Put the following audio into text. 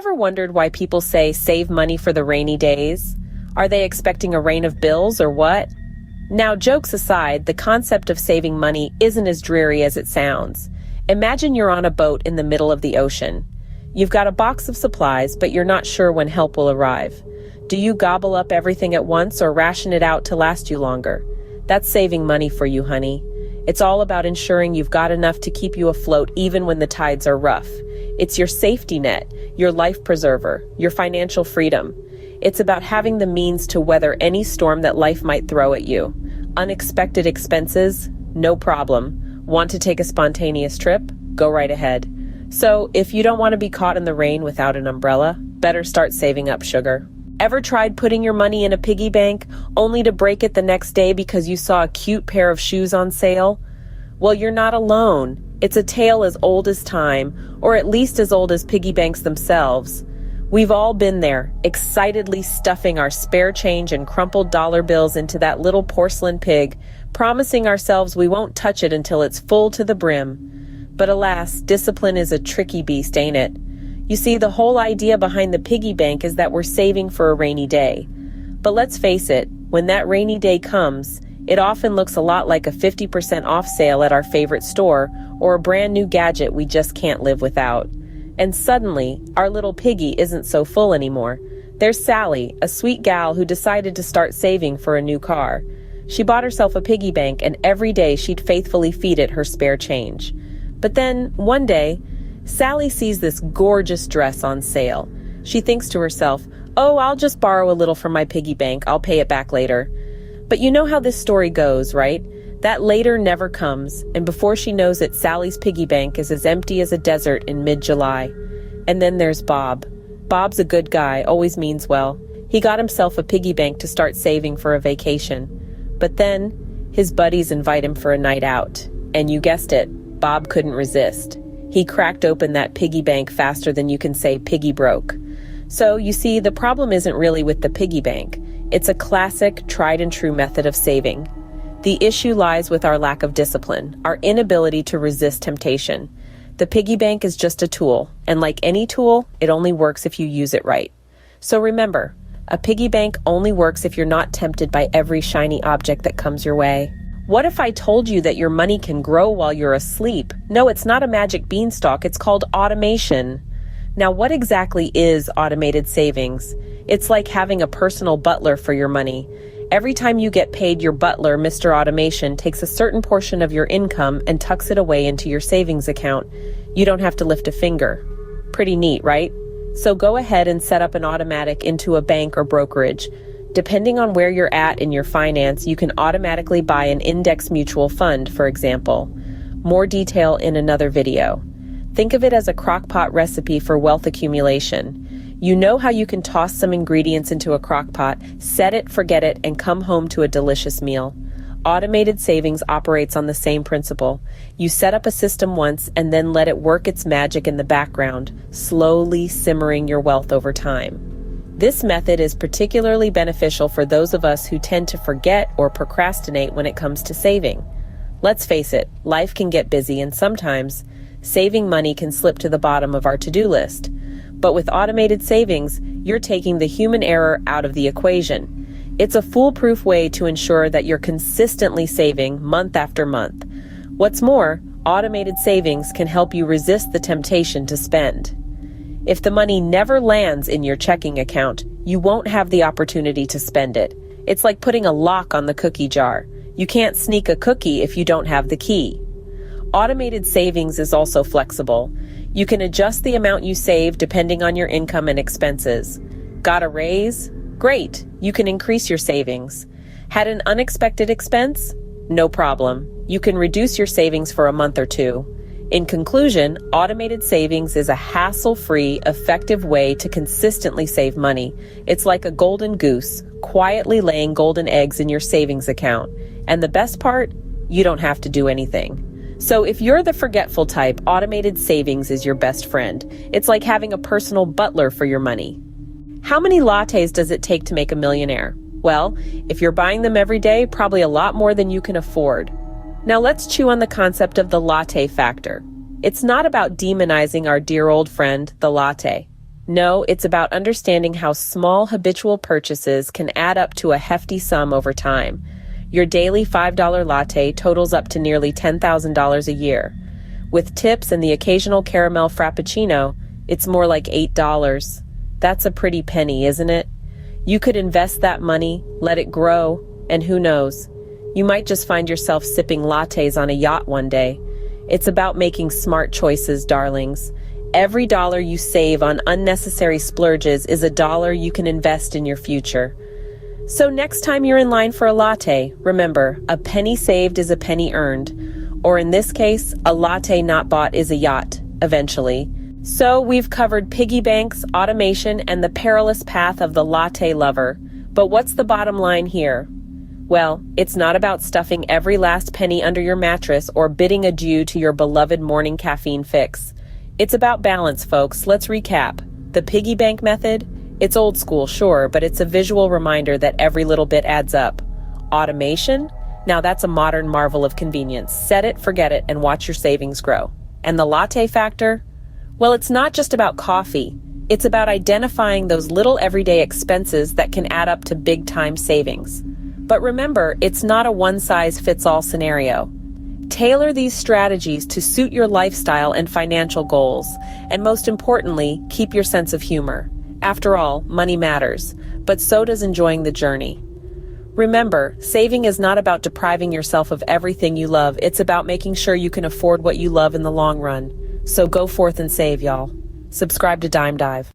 ever wondered why people say save money for the rainy days? Are they expecting a rain of bills or what? Now, jokes aside, the concept of saving money isn't as dreary as it sounds. Imagine you're on a boat in the middle of the ocean. You've got a box of supplies, but you're not sure when help will arrive. Do you gobble up everything at once or ration it out to last you longer? That's saving money for you, honey. It's all about ensuring you've got enough to keep you afloat even when the tides are rough. It's your safety net, your life preserver, your financial freedom. It's about having the means to weather any storm that life might throw at you. Unexpected expenses? No problem. Want to take a spontaneous trip? Go right ahead. So, if you don't want to be caught in the rain without an umbrella, better start saving up, sugar. Ever tried putting your money in a piggy bank only to break it the next day because you saw a cute pair of shoes on sale? Well, you're not alone. It's a tale as old as time, or at least as old as piggy banks themselves. We've all been there, excitedly stuffing our spare change and crumpled dollar bills into that little porcelain pig, promising ourselves we won't touch it until it's full to the brim. But alas, discipline is a tricky beast, ain't it? You see, the whole idea behind the piggy bank is that we're saving for a rainy day. But let's face it, when that rainy day comes, it often looks a lot like a 50% off sale at our favorite store or a brand new gadget we just can't live without. And suddenly, our little piggy isn't so full anymore. There's Sally, a sweet gal who decided to start saving for a new car. She bought herself a piggy bank, and every day she'd faithfully feed it her spare change. But then, one day, Sally sees this gorgeous dress on sale. She thinks to herself, "Oh, I'll just borrow a little from my piggy bank. I'll pay it back later." But you know how this story goes, right? That later never comes, and before she knows it, Sally's piggy bank is as empty as a desert in mid-July. And then there's Bob. Bob's a good guy, always means well. He got himself a piggy bank to start saving for a vacation. But then, his buddies invite him for a night out. And you guessed it, Bob couldn't resist. He cracked open that piggy bank faster than you can say piggy broke. So, you see, the problem isn't really with the piggy bank. It's a classic, tried-and-true method of saving. The issue lies with our lack of discipline, our inability to resist temptation. The piggy bank is just a tool, and like any tool, it only works if you use it right. So remember, a piggy bank only works if you're not tempted by every shiny object that comes your way. What if I told you that your money can grow while you're asleep? No, it's not a magic beanstalk, it's called automation. Now, what exactly is automated savings? It's like having a personal butler for your money. Every time you get paid, your butler, Mr. Automation, takes a certain portion of your income and tucks it away into your savings account. You don't have to lift a finger. Pretty neat, right? So go ahead and set up an automatic into a bank or brokerage. Depending on where you're at in your finance, you can automatically buy an index mutual fund, for example. More detail in another video. Think of it as a crock-pot recipe for wealth accumulation. You know how you can toss some ingredients into a crock-pot, set it, forget it, and come home to a delicious meal. Automated savings operates on the same principle. You set up a system once and then let it work its magic in the background, slowly simmering your wealth over time. This method is particularly beneficial for those of us who tend to forget or procrastinate when it comes to saving. Let's face it, life can get busy, and sometimes saving money can slip to the bottom of our to-do list. But with automated savings, you're taking the human error out of the equation. It's a foolproof way to ensure that you're consistently saving month after month. What's more, automated savings can help you resist the temptation to spend. If the money never lands in your checking account, you won't have the opportunity to spend it. It's like putting a lock on the cookie jar. You can't sneak a cookie if you don't have the key. Automated savings is also flexible. You can adjust the amount you save depending on your income and expenses. Got a raise? Great, you can increase your savings. Had an unexpected expense? No problem. You can reduce your savings for a month or two. In conclusion, automated savings is a hassle-free, effective way to consistently save money. It's like a golden goose, quietly laying golden eggs in your savings account. And the best part? You don't have to do anything. So if you're the forgetful type, automated savings is your best friend. It's like having a personal butler for your money. How many lattes does it take to make a millionaire? Well, if you're buying them every day, probably a lot more than you can afford. Now let's chew on the concept of the latte factor. It's not about demonizing our dear old friend, the latte. No, it's about understanding how small habitual purchases can add up to a hefty sum over time. Your daily $5 latte totals up to nearly $10,000 a year. With tips and the occasional caramel frappuccino, it's more like $8. That's a pretty penny, isn't it? You could invest that money, let it grow, and who knows? You might just find yourself sipping lattes on a yacht one day. It's about making smart choices, darlings. Every dollar you save on unnecessary splurges is a dollar you can invest in your future. So next time you're in line for a latte, remember, a penny saved is a penny earned. Or in this case, a latte not bought is a yacht, eventually. So we've covered piggy banks, automation, and the perilous path of the latte lover. But what's the bottom line here? Well, it's not about stuffing every last penny under your mattress or bidding adieu to your beloved morning caffeine fix. It's about balance, folks. Let's recap. The piggy bank method? It's old school, sure, but it's a visual reminder that every little bit adds up. Automation? Now that's a modern marvel of convenience. Set it, forget it, and watch your savings grow. And the latte factor? Well, it's not just about coffee. It's about identifying those little everyday expenses that can add up to big-time savings. But remember, it's not a one-size-fits-all scenario. Tailor these strategies to suit your lifestyle and financial goals. And most importantly, keep your sense of humor. After all, money matters, but so does enjoying the journey. Remember, saving is not about depriving yourself of everything you love. It's about making sure you can afford what you love in the long run. So go forth and save, y'all. Subscribe to Dime Dive.